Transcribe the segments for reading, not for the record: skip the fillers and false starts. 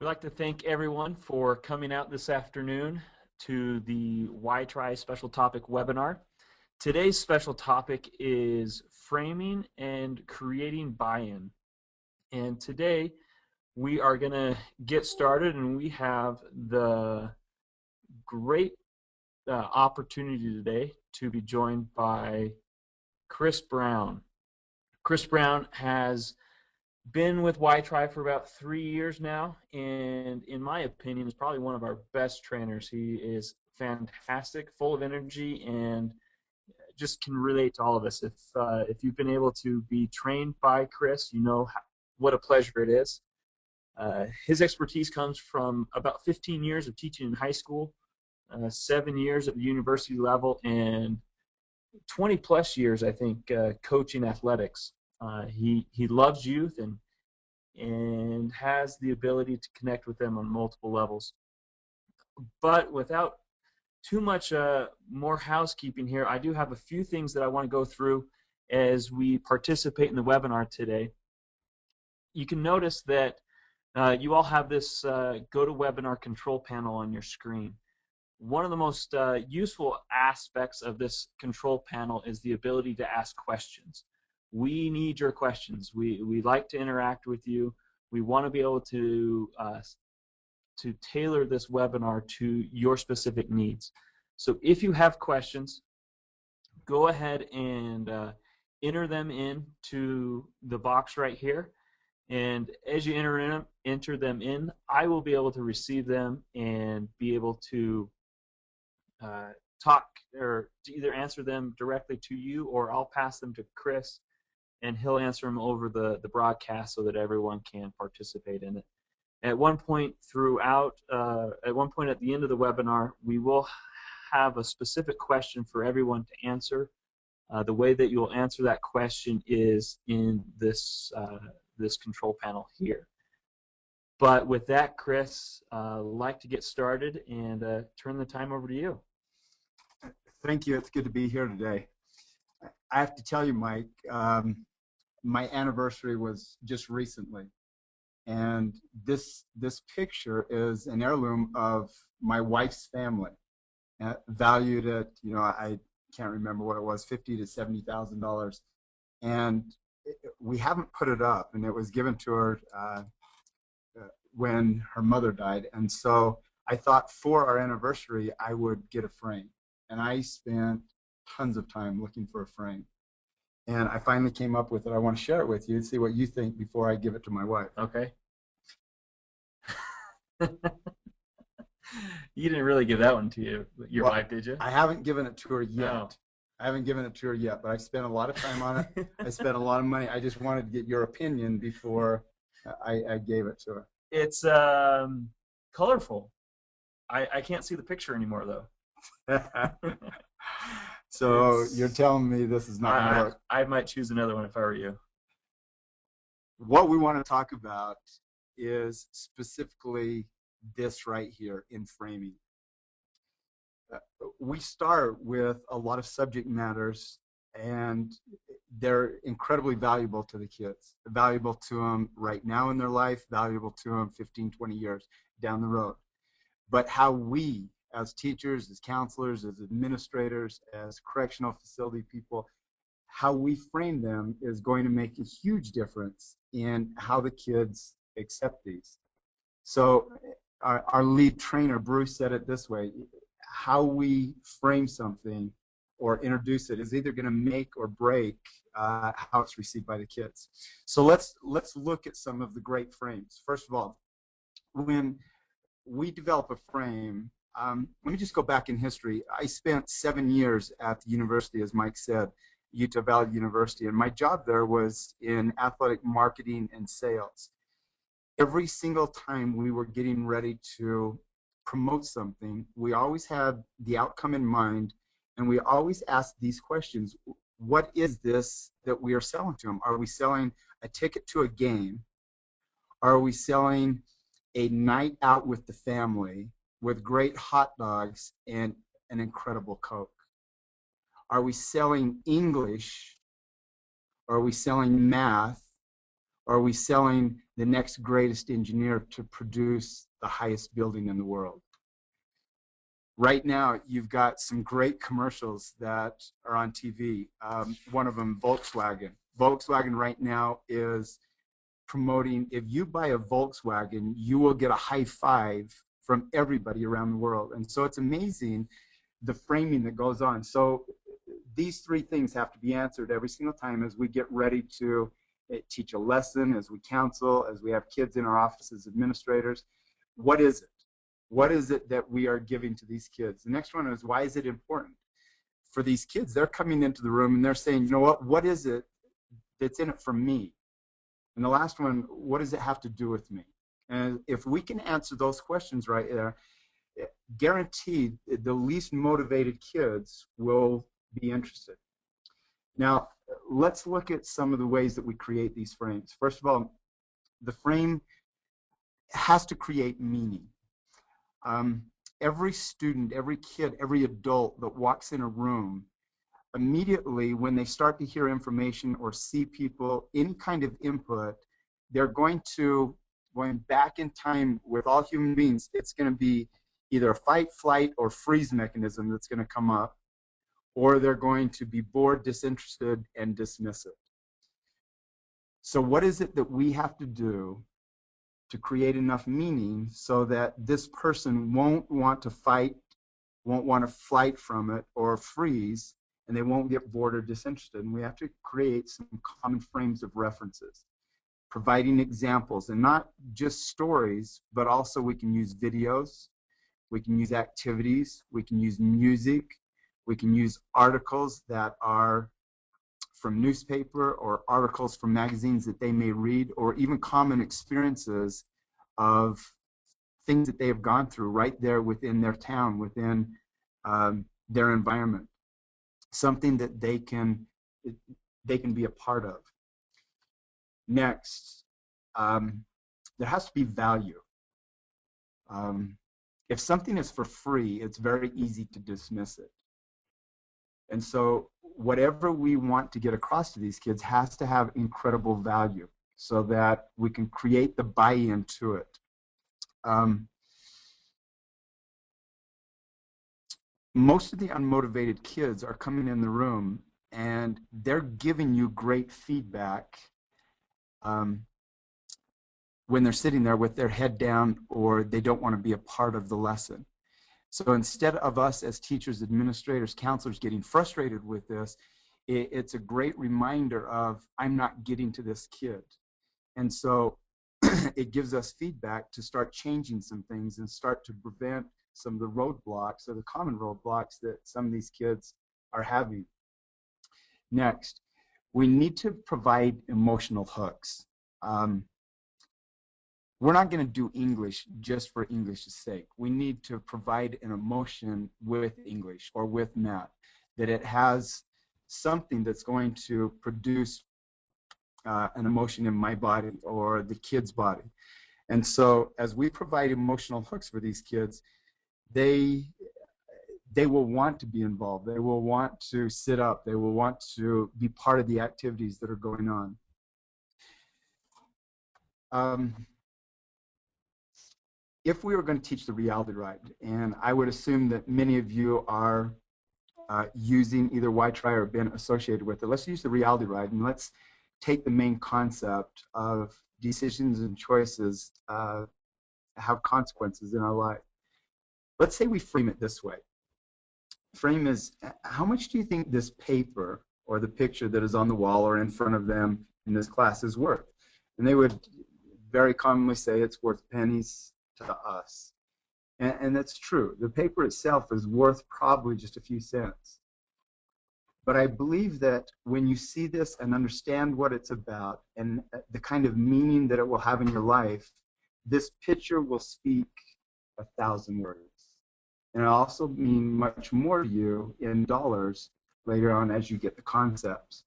We'd like to thank everyone for coming out this afternoon to the Why Try Special Topic webinar. Today's special topic is framing and creating buy-in. And today we are going to get started, and we have the great opportunity today to be joined by Chris Brown. Chris Brown has been with Y-Tri for about 3 years now, and in my opinion, is probably one of our best trainers. He is fantastic, full of energy, and just can relate to all of us. If you've been able to be trained by Chris, you know what a pleasure it is. His expertise comes from about 15 years of teaching in high school, 7 years at the university level, and 20 plus years, I think, coaching athletics. He loves youth and has the ability to connect with them on multiple levels. But without too much more housekeeping here, I do have a few things that I want to go through as we participate in the webinar today. You can notice that you all have this GoToWebinar control panel on your screen. One of the most useful aspects of this control panel is the ability to ask questions. We need your questions. We like to interact with you. We want to be able to tailor this webinar to your specific needs. So if you have questions, go ahead and enter them into the box right here. And as you enter them in, I will be able to receive them and be able to talk or to either answer them directly to you, or I'll pass them to Chris and he'll answer them over the broadcast so that everyone can participate in it. At one point at the end of the webinar, we will have a specific question for everyone to answer. The way that you'll answer that question is in this control panel here. But with that, Chris, I'd like to get started and turn the time over to you. Thank you. It's good to be here today. I have to tell you, Mike, my anniversary was just recently, and this picture is an heirloom of my wife's family, valued at, I can't remember what it was, $50,000 to $70,000, and we haven't put it up, and it was given to her when her mother died, and so I thought for our anniversary I would get a frame. And I spent tons of time looking for a frame. And I finally came up with it. I want to share it with you and see what you think before I give it to my wife. Okay. You didn't really give that one to your wife, did you? I haven't given it to her yet. No. I haven't given it to her yet, but I spent a lot of time on it. I spent a lot of money. I just wanted to get your opinion before I gave it to her. It's colorful. I can't see the picture anymore, though. So you're telling me this is not going to work? I might choose another one if I were you. What we want to talk about is specifically this right here in framing. We start with a lot of subject matters, and they're incredibly valuable to the kids, valuable to them right now in their life, valuable to them 15, 20 years down the road. But how we, as teachers, as counselors, as administrators, as correctional facility people, how we frame them is going to make a huge difference in how the kids accept these. So our lead trainer, Bruce, said it this way: how we frame something or introduce it is either going to make or break how it's received by the kids. So let's look at some of the great frames. First of all, when we develop a frame, let me just go back in history. I spent 7 years at the university, as Mike said, Utah Valley University, and my job there was in athletic marketing and sales. Every single time we were getting ready to promote something, we always had the outcome in mind, and we always asked these questions. What is this that we are selling to them? Are we selling a ticket to a game? Are we selling a night out with the family with great hot dogs and an incredible Coke? Are we selling English? Are we selling math? Or are we selling the next greatest engineer to produce the highest building in the world? Right now, you've got some great commercials that are on TV. One of them, Volkswagen. Volkswagen right now is promoting, if you buy a Volkswagen, you will get a high five from everybody around the world. And so it's amazing the framing that goes on. So these three things have to be answered every single time as we get ready to teach a lesson, as we counsel, as we have kids in our office as administrators. What is it? What is it that we are giving to these kids? The next one is, why is it important? For these kids, they're coming into the room and they're saying, you know what is it that's in it for me? And the last one, what does it have to do with me? And if we can answer those questions right there, guaranteed the least motivated kids will be interested. Now, let's look at some of the ways that we create these frames. First of all, the frame has to create meaning. Every student, every kid, every adult that walks in a room, immediately when they start to hear information or see people, any kind of input, they're going back in time with all human beings, it's going to be either a fight, flight, or freeze mechanism that's going to come up, or they're going to be bored, disinterested, and dismissive. So what is it that we have to do to create enough meaning so that this person won't want to fight, won't want to flight from it or freeze, and they won't get bored or disinterested? And we have to create some common frames of references, providing examples, and not just stories, but also we can use videos, we can use activities, we can use music, we can use articles that are from newspaper or articles from magazines that they may read, or even common experiences of things that they have gone through right there within their town, within their environment. Something that they can be a part of. Next, there has to be value. If something is for free, it's very easy to dismiss it. And so whatever we want to get across to these kids has to have incredible value so that we can create the buy-in to it. Most of the unmotivated kids are coming in the room and they're giving you great feedback when they're sitting there with their head down or they don't want to be a part of the lesson. So instead of us as teachers, administrators, counselors getting frustrated with this, it's a great reminder of, I'm not getting to this kid. And so it gives us feedback to start changing some things and start to prevent some of the roadblocks or the common roadblocks that some of these kids are having. Next, we need to provide emotional hooks. We're not going to do English just for English's sake. We need to provide an emotion with English or with math, that it has something that's going to produce an emotion in my body or the kid's body. And so as we provide emotional hooks for these kids, they will want to be involved. They will want to sit up. They will want to be part of the activities that are going on. If we were going to teach the reality ride, and I would assume that many of you are using either Y-Tri or been associated with it, let's use the reality ride and let's take the main concept of decisions and choices have consequences in our life. Let's say we frame it this way. Frame is, how much do you think this paper or the picture that is on the wall or in front of them in this class is worth? And they would very commonly say it's worth pennies to us. And that's true. The paper itself is worth probably just a few cents. But I believe that when you see this and understand what it's about and the kind of meaning that it will have in your life, this picture will speak 1,000 words. And it'll also mean much more to you in dollars later on as you get the concepts.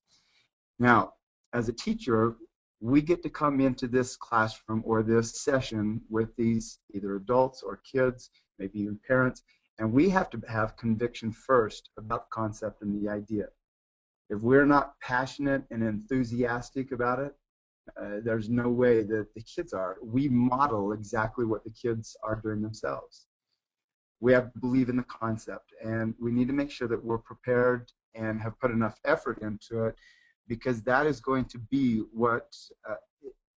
Now, as a teacher, we get to come into this classroom or this session with these either adults or kids, maybe even parents, and we have to have conviction first about the concept and the idea. If we're not passionate and enthusiastic about it, There's no way that the kids are. We model exactly what the kids are doing themselves. We have to believe in the concept, and we need to make sure that we're prepared and have put enough effort into it, because that is going to be what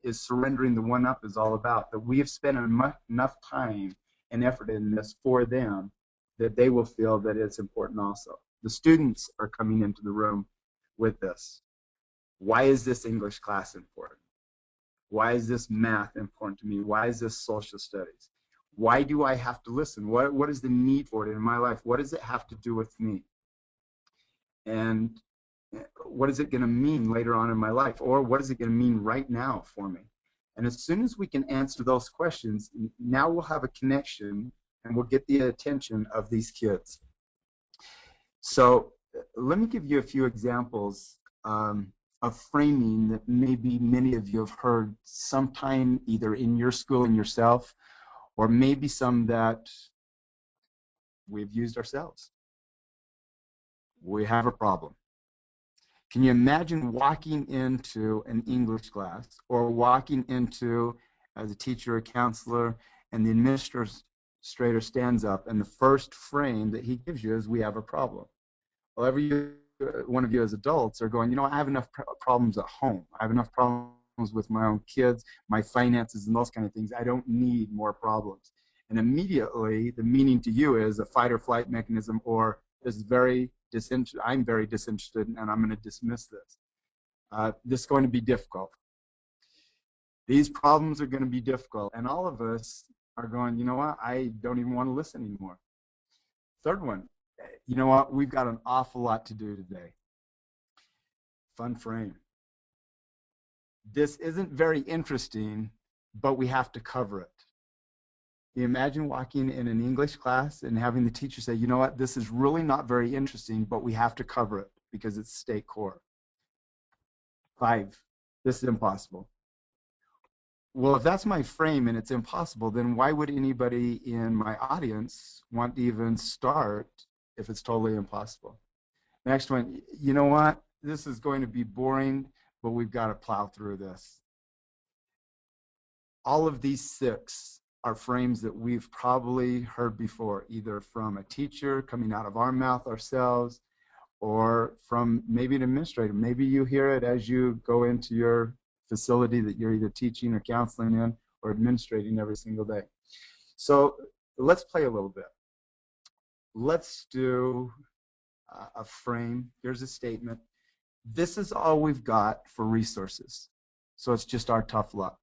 is surrendering the one-up is all about. That we have spent enough time and effort in this for them that they will feel that it's important also. The students are coming into the room with this. Why is this English class important? Why is this math important to me? Why is this social studies? Why do I have to listen? What is the need for it in my life? What does it have to do with me? And what is it going to mean later on in my life? Or what is it going to mean right now for me? And as soon as we can answer those questions, now we'll have a connection and we'll get the attention of these kids. So let me give you a few examples of framing that maybe many of you have heard sometime either in your schooling yourself, or maybe some that we've used ourselves. We have a problem. Can you imagine walking into an English class, or walking into, as a teacher or counselor, and the administrator stands up and the first frame that he gives you is, we have a problem. Well, every one of you as adults are going, you know, I have enough problems at home. I have enough problems with my own kids, my finances, and those kind of things. I don't need more problems. And immediately the meaning to you is a fight or flight mechanism, or this is I'm very disinterested and I'm going to dismiss this. This is going to be difficult. These problems are going to be difficult. And all of us are going, you know what, I don't even want to listen anymore. Third one, you know what, we've got an awful lot to do today. Fun frame. This isn't very interesting, but we have to cover it. You imagine walking in an English class and having the teacher say, you know what, this is really not very interesting, but we have to cover it because it's state core. 5, this is impossible. Well, if that's my frame and it's impossible, then why would anybody in my audience want to even start if it's totally impossible? Next one, you know what, this is going to be boring, but we've got to plow through this. All of these 6 are frames that we've probably heard before, either from a teacher coming out of our mouth ourselves, or from maybe an administrator. Maybe you hear it as you go into your facility that you're either teaching or counseling in or administrating every single day. So let's play a little bit. Let's do a frame. Here's a statement. This is all we've got for resources. So it's just our tough luck.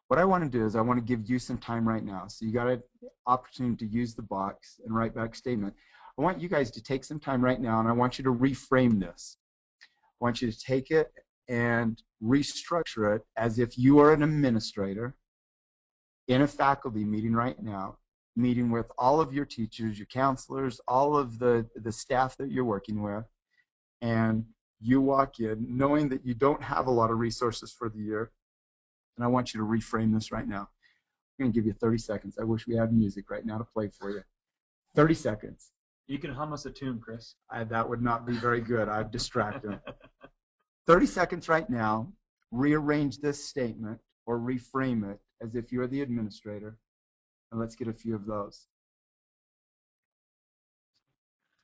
What I want to do is I want to give you some time right now. So you got an opportunity to use the box and write back a statement. I want you guys to take some time right now, and I want you to reframe this. I want you to take it and restructure it as if you are an administrator in a faculty meeting right now, meeting with all of your teachers, your counselors, all of the staff that you're working with, and you walk in knowing that you don't have a lot of resources for the year. And I want you to reframe this right now. I'm going to give you 30 seconds. I wish we had music right now to play for you. 30 seconds. You can hum us a tune, Chris. That would not be very good. I'd distract them. 30 seconds right now. Rearrange this statement or reframe it as if you're the administrator. And let's get a few of those.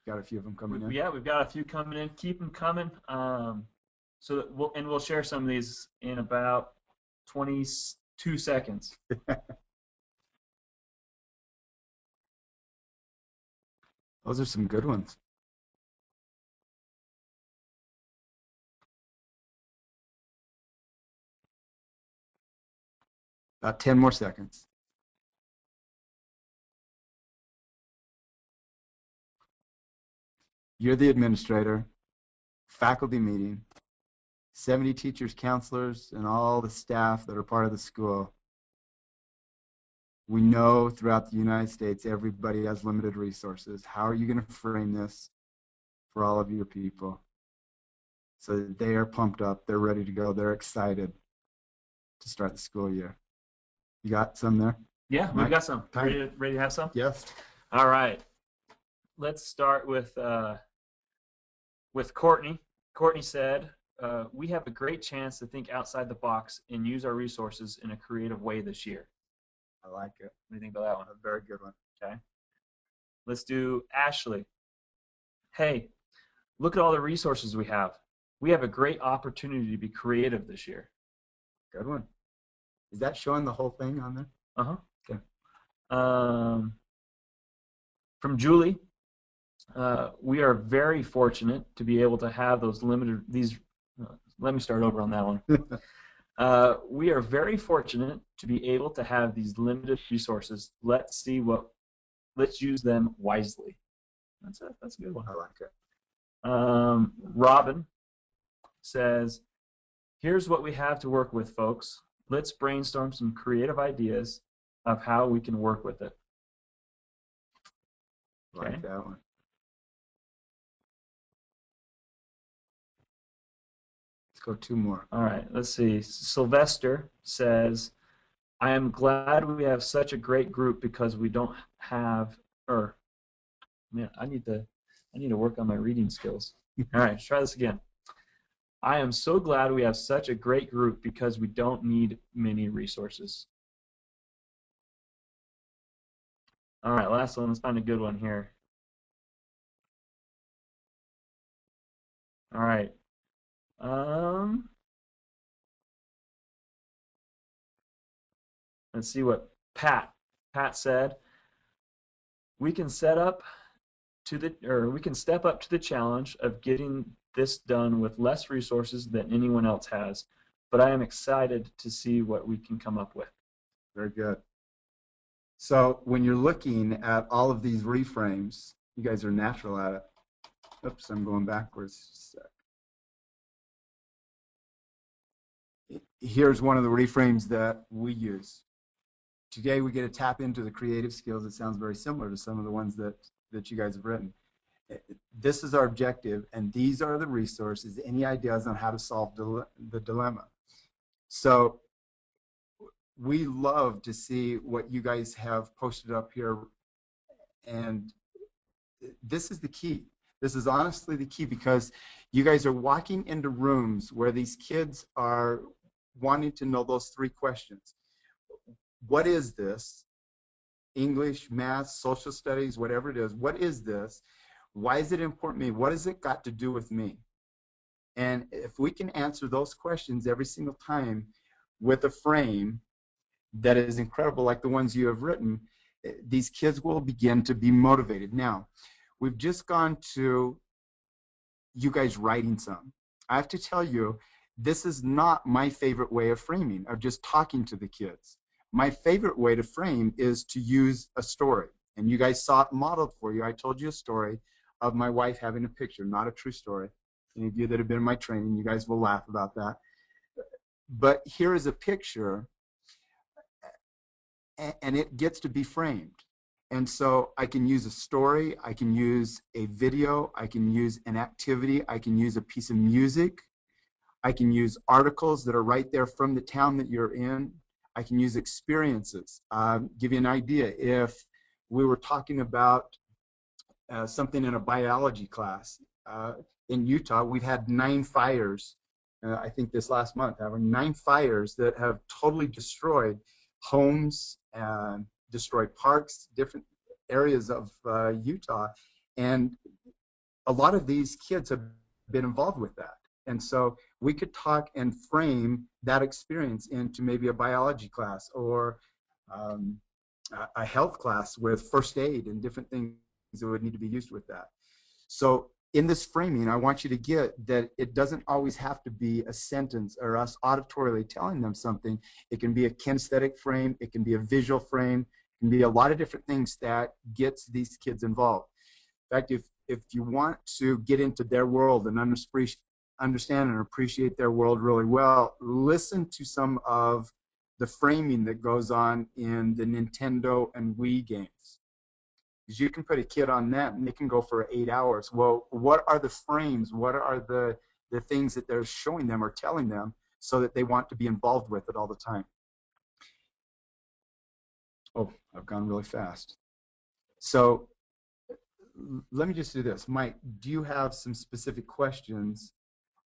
Got a few of them coming in. Yeah, we've got a few coming in. Keep them coming. So that we'll share some of these in about 22 seconds. Those are some good ones. About 10 more seconds. You're the administrator, faculty meeting, 70 teachers, counselors, and all the staff that are part of the school. We know throughout the United States, everybody has limited resources. How are you going to frame this for all of your people so that they are pumped up, they're ready to go, they're excited to start the school year? You got some there? Yeah, we've got some. Ready to have some? Yes. All right. Let's start with Courtney. Courtney said, we have a great chance to think outside the box and use our resources in a creative way this year. I like it. What do you think about that one? A very good one. Okay. Let's do Ashley. Hey, look at all the resources we have. We have a great opportunity to be creative this year. Good one. Is that showing the whole thing on there? Uh-huh. Okay. From Julie, we are very fortunate to be able to have those let me start over on that one. We are very fortunate to be able to have these limited resources. Let's use them wisely. That's a good one. I like it. Robin says, here's what we have to work with, folks. Let's brainstorm some creative ideas of how we can work with it. Okay. Like that one. Let's go two more. All right, let's see. Sylvester says, I am glad we have such a great group because we don't have, man, I need to work on my reading skills. All right, let's try this again. I am so glad we have such a great group because we don't need many resources. All right, last one. Let's find a good one here. All right. Let's see what Pat said. We can step up to the challenge of getting this done with less resources than anyone else has, but I am excited to see what we can come up with. Very good. So when you're looking at all of these reframes, you guys are natural at it. Oops, I'm going backwards. Here's one of the reframes that we use. Today we get to tap into the creative skills. It sounds very similar to some of the ones that you guys have written. This is our objective, and these are the resources. Any ideas on how to solve the dilemma? So we love to see what you guys have posted up here, and this is the key. This is honestly the key, because you guys are walking into rooms where these kids are wanting to know those three questions. What is this? English, math, social studies, whatever it is. What is this? Why is it important to me? What has it got to do with me? And if we can answer those questions every single time with a frame that is incredible, like the ones you have written, these kids will begin to be motivated. Now, we've just gone to you guys writing some. I have to tell you, this is not my favorite way of framing, of just talking to the kids. My favorite way to frame is to use a story. And you guys saw it modeled for you. I told you a story of my wife having a picture, not a true story. Any of you that have been in my training, you guys will laugh about that. But here is a picture, and it gets to be framed. And so I can use a story, I can use a video, I can use an activity, I can use a piece of music, I can use articles that are right there from the town that you're in. I can use experiences. Give you an idea. If we were talking about something in a biology class in Utah, we've had 9 fires, I think this last month, having 9 fires that have totally destroyed homes, destroyed parks, different areas of Utah. And a lot of these kids have been involved with that. And so we could talk and frame that experience into maybe a biology class or a health class with first aid and different things that would need to be used with that. So in this framing, I want you to get that it doesn't always have to be a sentence or us auditorily telling them something. It can be a kinesthetic frame. It can be a visual frame. It can be a lot of different things that gets these kids involved. In fact, if you want to get into their world and understand and appreciate their world really well, listen to some of the framing that goes on in the Nintendo and Wii games. Because you can put a kid on that and they can go for 8 hours. Well, what are the frames? What are the things that they're showing them or telling them so that they want to be involved with it all the time? Oh, I've gone really fast. So let me just do this. Mike, do you have some specific questions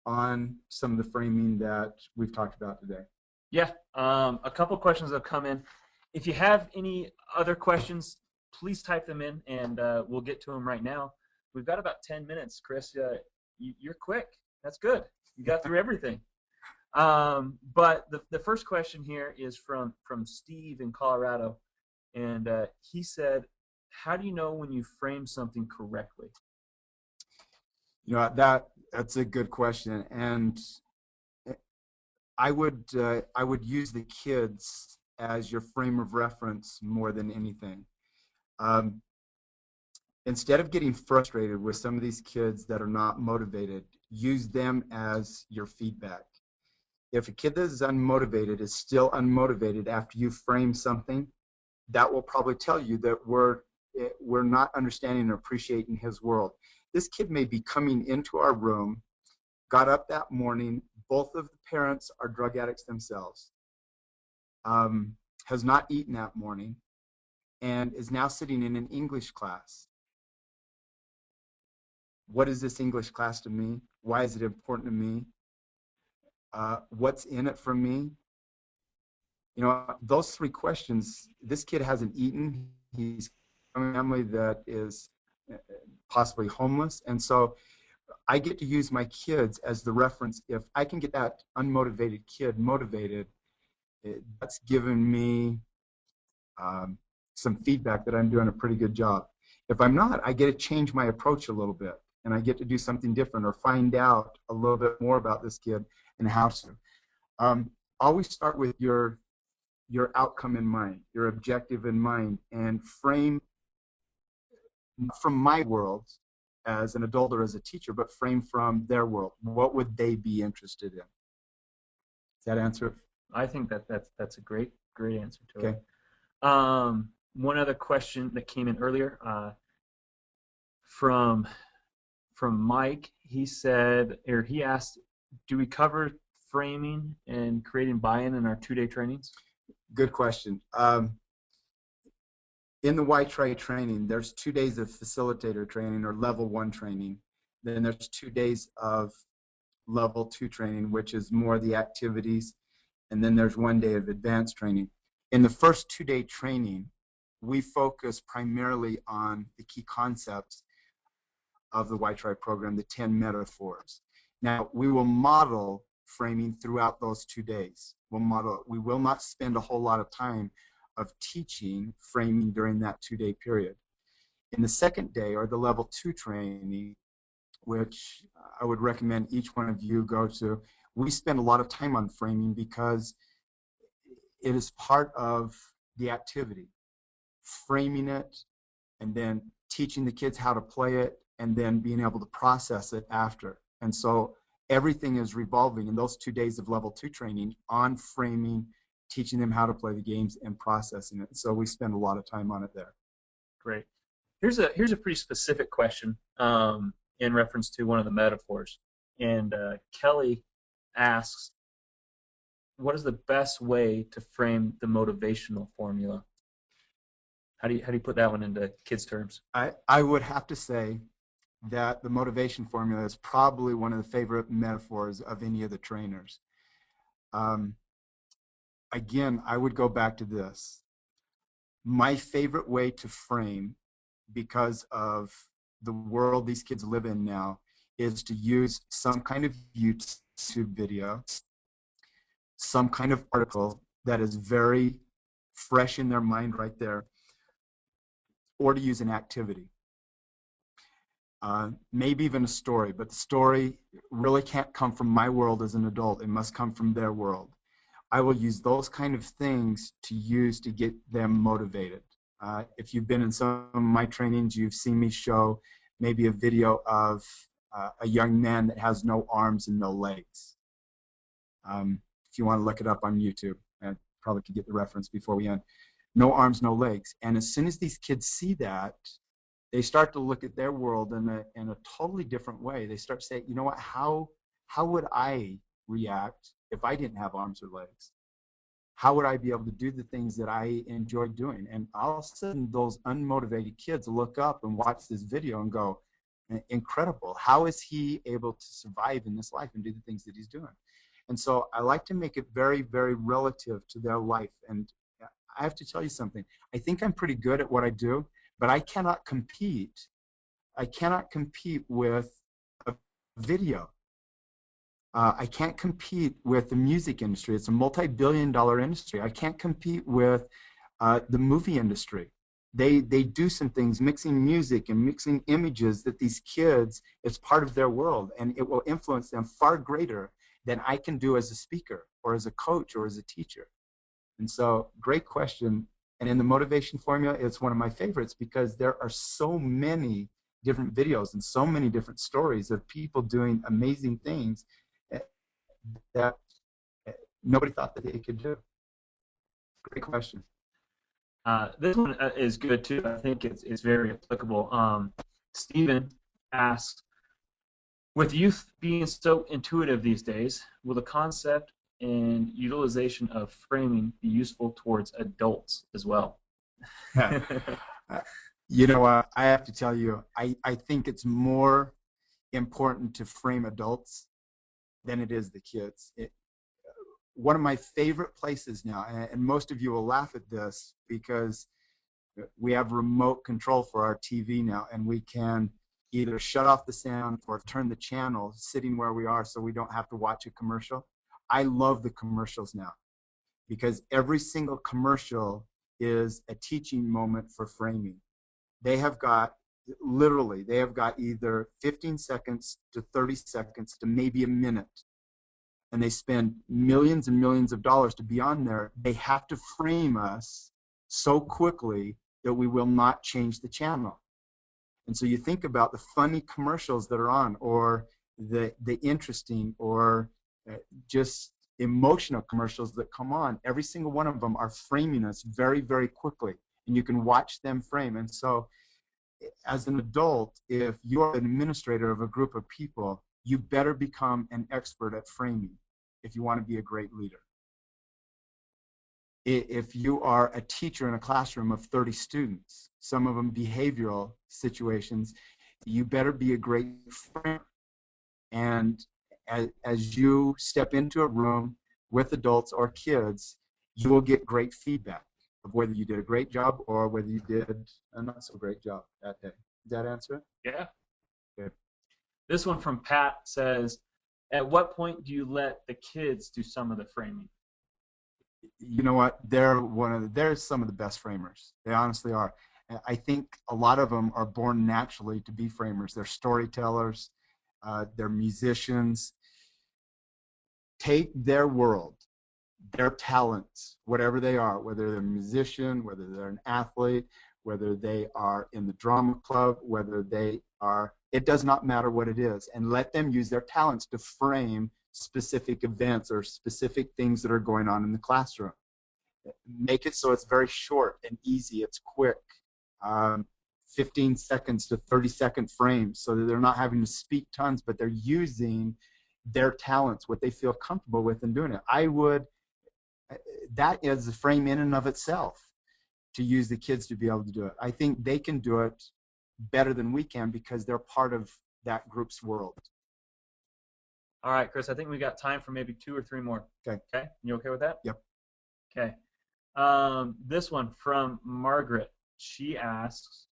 on some of the framing that we've talked about today. Yeah, a couple questions have come in. If you have any other questions, please type them in, and we'll get to them right now. We've got about 10 minutes, Chris. You're quick. That's good. You got through everything. But the first question here is from Steve in Colorado, and he said, how do you know when you frame something correctly? You know, that's a good question, and I would use the kids as your frame of reference more than anything. Instead of getting frustrated with some of these kids that are not motivated, use them as your feedback. If a kid that is unmotivated is still unmotivated after you frame something, that will probably tell you that we're not understanding and appreciating his world. This kid may be coming into our room, got up that morning, both of the parents are drug addicts themselves, has not eaten that morning, and is now sitting in an English class. What is this English class to me? Why is it important to me? What's in it for me? You know, those three questions, this kid hasn't eaten. He's from a family that is possibly homeless. And so I get to use my kids as the reference. If I can get that unmotivated kid motivated, that's given me some feedback that I'm doing a pretty good job. If I'm not, I get to change my approach a little bit, and I get to do something different or find out a little bit more about this kid and how to. Always start with your outcome in mind, your objective in mind, and frame from my world as an adult or as a teacher, but frame from their world. What would they be interested in? Does that answer it? I think that's a great answer to Okay. it. One other question that came in earlier from Mike. He said, or he asked, do we cover framing and creating buy-in in our 2-day trainings? Good question. In the Y-Try training, there's 2 days of facilitator training or level 1 training. Then there's 2 days of level 2 training, which is more the activities. And then there's 1 day of advanced training. In the first 2-day training, we focus primarily on the key concepts of the Y-Try program, the 10 metaphors. Now, we will model framing throughout those 2 days. We will not spend a whole lot of time of teaching framing during that 2-day period. In the second day, or the level 2 training, which I would recommend each one of you go to, we spend a lot of time on framing because it is part of the activity. Framing it, and then teaching the kids how to play it, and then being able to process it after. And so everything is revolving in those 2 days of level 2 training on framing, teaching them how to play the games, and processing it. So we spend a lot of time on it there. Great. Here's a pretty specific question in reference to one of the metaphors. And Kelly asks, what is the best way to frame the motivational formula? How do you put that one into kids' terms? I would have to say that the motivation formula is probably one of the favorite metaphors of any of the trainers. Again, I would go back to this. My favorite way to frame, because of the world these kids live in now, is to use some kind of YouTube video, some kind of article that is very fresh in their mind right there, or to use an activity. Maybe even a story, but the story really can't come from my world as an adult. It must come from their world. I will use those kind of things to use to get them motivated. If you've been in some of my trainings, you've seen me show maybe a video of a young man that has no arms and no legs. If you want to look it up on YouTube, I probably could get the reference before we end. No arms, no legs. And as soon as these kids see that, they start to look at their world in a totally different way. They start saying, you know what, how would I react if I didn't have arms or legs? How would I be able to do the things that I enjoy doing? And all of a sudden, those unmotivated kids look up and watch this video and go, incredible. How is he able to survive in this life and do the things that he's doing? And so I like to make it very, very relative to their life. And I have to tell you something. I think I'm pretty good at what I do, but I cannot compete. I cannot compete with a video. I can't compete with the music industry. It's a multi-billion-dollar industry. I can't compete with the movie industry. They do some things, mixing music and mixing images that these kids, it's part of their world, and it will influence them far greater than I can do as a speaker or as a coach or as a teacher. And so, great question. And in the motivation formula, it's one of my favorites because there are so many different videos and so many different stories of people doing amazing things that nobody thought that they could do. Great question. This one is good too. I think it's very applicable. Stephen asks, with youth being so intuitive these days, will the concept and utilization of framing be useful towards adults as well? You know, I have to tell you, I think it's more important to frame adults than it is the kids. One of my favorite places now, and most of you will laugh at this because we have remote control for our TV now, and we can either shut off the sound or turn the channel sitting where we are so we don't have to watch a commercial. I love the commercials now because every single commercial is a teaching moment for framing. They have got, literally, they have got either 15 seconds to 30 seconds to maybe a minute. And they spend millions and millions of dollars to be on there. They have to frame us so quickly that we will not change the channel. And so you think about the funny commercials that are on, or the interesting or just emotional commercials that come on. Every single one of them are framing us very, very quickly. And you can watch them frame. And so as an adult, if you're an administrator of a group of people, you better become an expert at framing if you want to be a great leader. If you are a teacher in a classroom of 30 students, some of them behavioral situations, you better be a great framer. And as you step into a room with adults or kids, you will get great feedback of whether you did a great job or whether you did a not so great job that day. Did that answer it? Yeah. Good. This one from Pat says, at what point do you let the kids do some of the framing? You know what? They're some of the best framers. They honestly are. I think a lot of them are born naturally to be framers. They're storytellers. They're musicians. Take their world, their talents, whatever they are, whether they're a musician, whether they're an athlete, whether they are in the drama club, whether they are, it does not matter what it is, and let them use their talents to frame specific events or specific things that are going on in the classroom. Make it so it's very short and easy, it's quick. 15 seconds to 30-second frames so that they're not having to speak tons, but they're using their talents, what they feel comfortable with, and doing it. That is a frame in and of itself to use the kids to be able to do it. I think they can do it better than we can because they're part of that group's world. All right, Chris, I think we got time for maybe 2 or 3 more. Okay. Okay, you okay with that? Yep. Okay. This one from Margaret. She asks,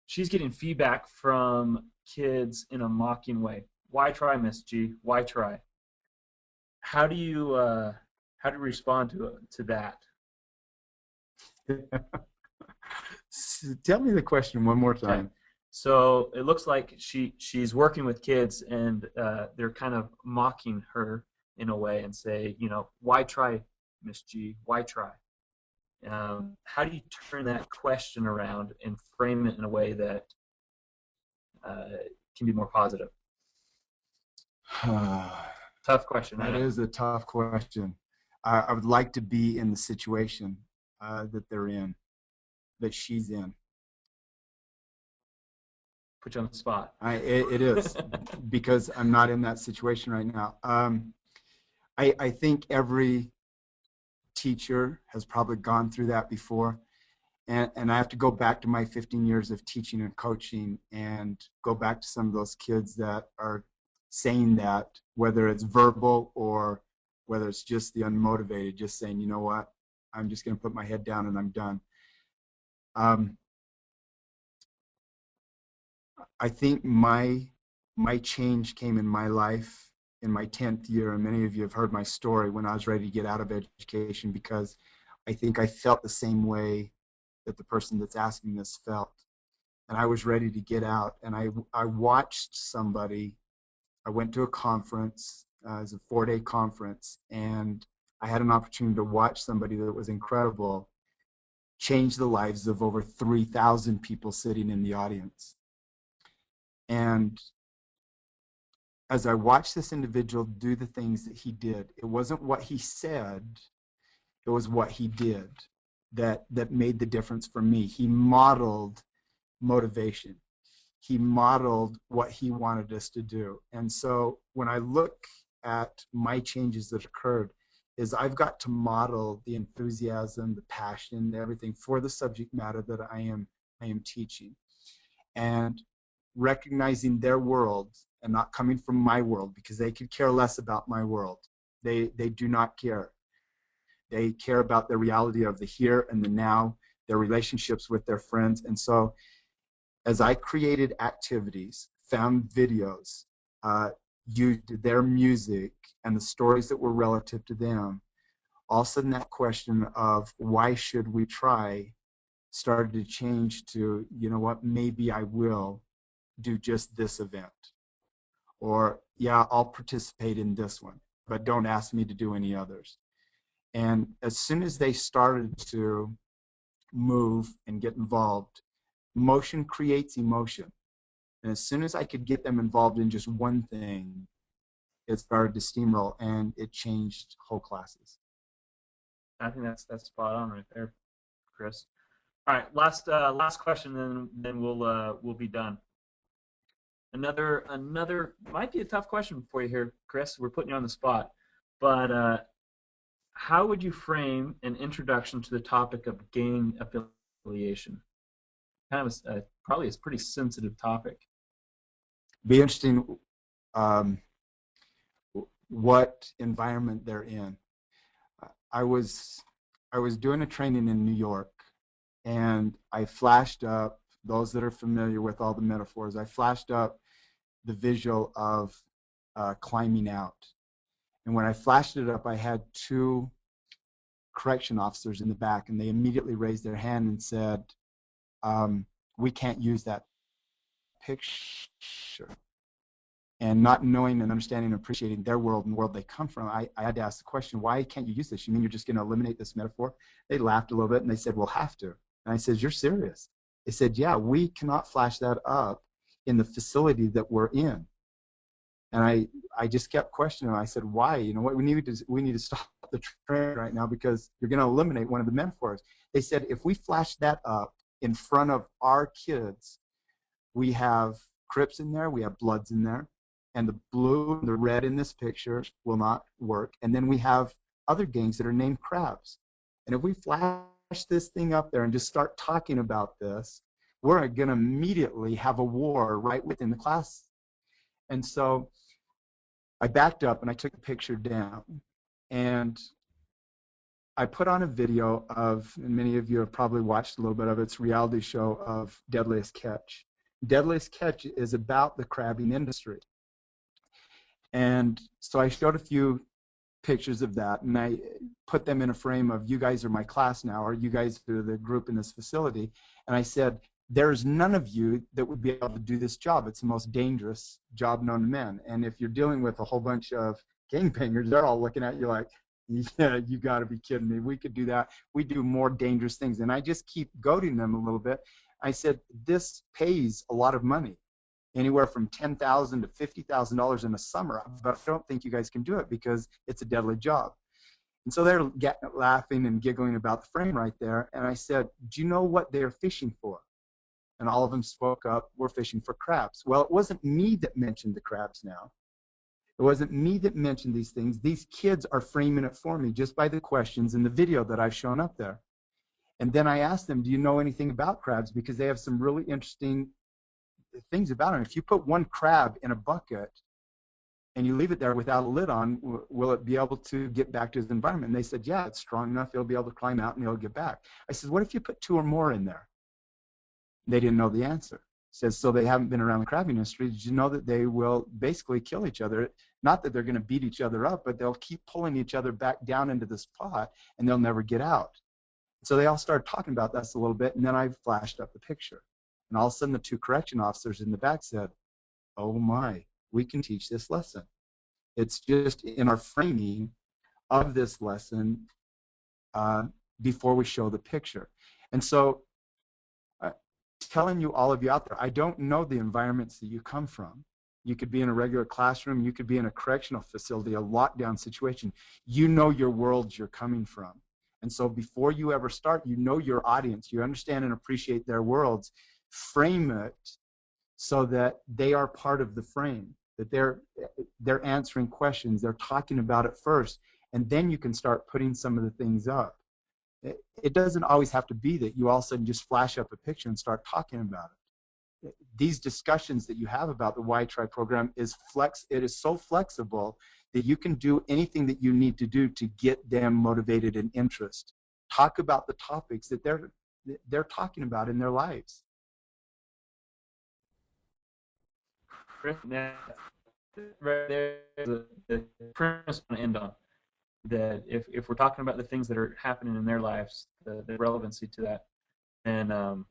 she's getting feedback from kids in a mocking way. Why try, Miss G? Why try? How do you respond to that? Tell me the question one more time. Okay. So it looks like she's working with kids, and they're kind of mocking her in a way and say, you know, why try, Miss G? Why try? How do you turn that question around and frame it in a way that can be more positive? Tough question. That is a tough question. I would like to be in the situation that they're in, that she's in. Put you on the spot. It is, because I'm not in that situation right now. I think every teacher has probably gone through that before. And I have to go back to my 15 years of teaching and coaching and go back to some of those kids that are saying that, whether it's verbal or whether it's just the unmotivated, just saying, you know what, I'm just going to put my head down and I'm done. I think my change came in my life in my 10th year, and many of you have heard my story when I was ready to get out of education, because I think I felt the same way that the person that's asking this felt. And I was ready to get out, and I watched somebody. I went to a conference. It was a 4-day conference, and I had an opportunity to watch somebody that was incredible change the lives of over 3,000 people sitting in the audience. And as I watched this individual do the things that he did, it wasn't what he said, it was what he did that made the difference for me. He modeled motivation. He modeled what he wanted us to do. And so when I look at my changes that occurred, is I've got to model the enthusiasm, the passion, everything for the subject matter that I am teaching. And recognizing their world and not coming from my world, because they could care less about my world. They do not care. They care about the reality of the here and the now, their relationships with their friends. And so as I created activities, found videos, used their music and the stories that were relative to them, all of a sudden that question of why should we try started to change to, you know what, maybe I will do just this event. Or, yeah, I'll participate in this one, but don't ask me to do any others. And as soon as they started to move and get involved, motion creates emotion. And as soon as I could get them involved in just one thing, it started to steamroll, and it changed whole classes. I think that's spot on right there, Chris. All right, last question, then we'll be done. Another might be a tough question for you here, Chris. We're putting you on the spot, but how would you frame an introduction to the topic of gang affiliation? Kind of probably a pretty sensitive topic. Be interesting what environment they're in. I was doing a training in New York, and I flashed up, those that are familiar with all the metaphors, I flashed up the visual of climbing out. And when I flashed it up, I had 2 correction officers in the back, and they immediately raised their hand and said, we can't use that picture. And not knowing and understanding and appreciating their world and the world they come from, I had to ask the question, why can't you use this? You mean you're just going to eliminate this metaphor? They laughed a little bit, and they said, we'll have to. And I said, you're serious? They said, yeah, we cannot flash that up in the facility that we're in. And I just kept questioning them. I said, why? You know what, we need to stop the train right now, because you're going to eliminate one of the metaphors. They said, if we flash that up in front of our kids, we have Crips in there, we have Bloods in there, and the blue and the red in this picture will not work. And then we have other gangs that are named Crabs. And if we flash this thing up there and just start talking about this, we're going to immediately have a war right within the class. And so I backed up and I took the picture down, and I put on a video of, and many of you have probably watched a little bit of its reality show of Deadliest Catch. Deadliest Catch is about the crabbing industry. And so I showed a few pictures of that, and I put them in a frame of, you guys are my class now, or you guys are the group in this facility. And I said, there's none of you that would be able to do this job. It's the most dangerous job known to men. And if you're dealing with a whole bunch of gangbangers, they're all looking at you like, yeah, you got to be kidding me. We could do that. We do more dangerous things. And I just keep goading them a little bit. I said, this pays a lot of money, anywhere from $10,000 to $50,000 in a summer, but I don't think you guys can do it because it's a deadly job. And so they're laughing and giggling about the frame right there. And I said, do you know what they're fishing for? And all of them spoke up, we're fishing for crabs. Well, it wasn't me that mentioned the crabs now. It wasn't me that mentioned these things. These kids are framing it for me just by the questions in the video that I've shown up there. And then I asked them, do you know anything about crabs? Because they have some really interesting things about them. If you put one crab in a bucket and you leave it there without a lid on, will it be able to get back to its environment? And they said, yeah, it's strong enough. It'll be able to climb out and it'll get back. I said, what if you put 2 or more in there? They didn't know the answer. Says, so they haven't been around the crab industry. Did you know that they will basically kill each other? Not that they're going to beat each other up, but they'll keep pulling each other back down into this pot and they'll never get out. So they all started talking about this a little bit, and then I flashed up the picture. And all of a sudden, the 2 correction officers in the back said, oh my, we can teach this lesson. It's just in our framing of this lesson before we show the picture. And so telling you, all of you out there, I don't know the environments that you come from. You could be in a regular classroom. You could be in a correctional facility, a lockdown situation. You know your worlds you're coming from. And so before you ever start, you know your audience. You understand and appreciate their worlds. Frame it so that they are part of the frame, that they're answering questions. They're talking about it first. And then you can start putting some of the things up. It doesn't always have to be that you all of a sudden just flash up a picture and start talking about it. These discussions that you have about the Y-Tri program it is so flexible that you can do anything that you need to do to get them motivated and interest. Talk about the topics that they're talking about in their lives. Right there, the premise to end on. That if we're talking about the things that are happening in their lives, the relevancy to that, then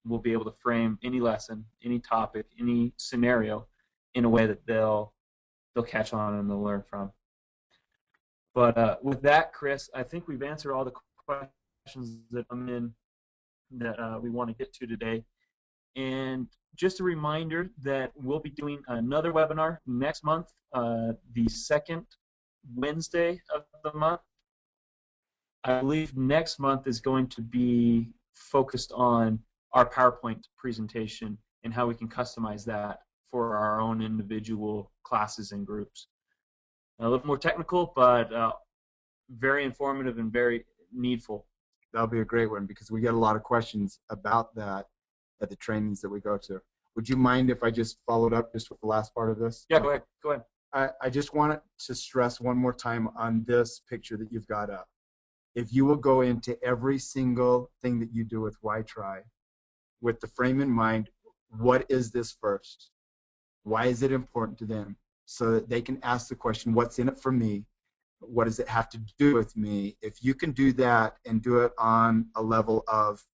we'll be able to frame any lesson, any topic, any scenario in a way that they'll catch on and they'll learn from. But with that, Chris, I think we've answered all the questions that come in that we want to get to today. And just a reminder that we'll be doing another webinar next month, the second Wednesday of the month. I believe next month is going to be focused on our PowerPoint presentation and how we can customize that for our own individual classes and groups. A little more technical, but very informative and very needful. That'll be a great one because we get a lot of questions about that at the trainings that we go to. Would you mind if I just followed up just with the last part of this? Yeah, go ahead. Go ahead. I just wanted to stress one more time on this picture that you've got up. If you will go into every single thing that you do with Y-Tri with the frame in mind, what is this first? Why is it important to them? So that they can ask the question, what's in it for me? What does it have to do with me? If you can do that and do it on a level of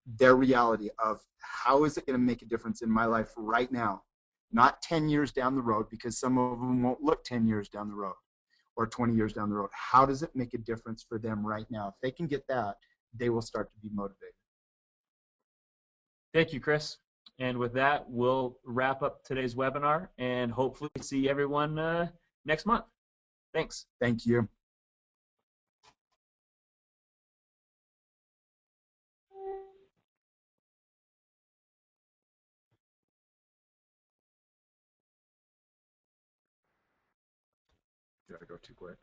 their reality of how is it going to make a difference in my life right now, not 10 years down the road, because some of them won't look 10 years down the road or 20 years down the road. How does it make a difference for them right now? If they can get that, they will start to be motivated. Thank you, Chris. And with that, we'll wrap up today's webinar and hopefully see everyone next month. Thanks. Thank you. Did I go too quick?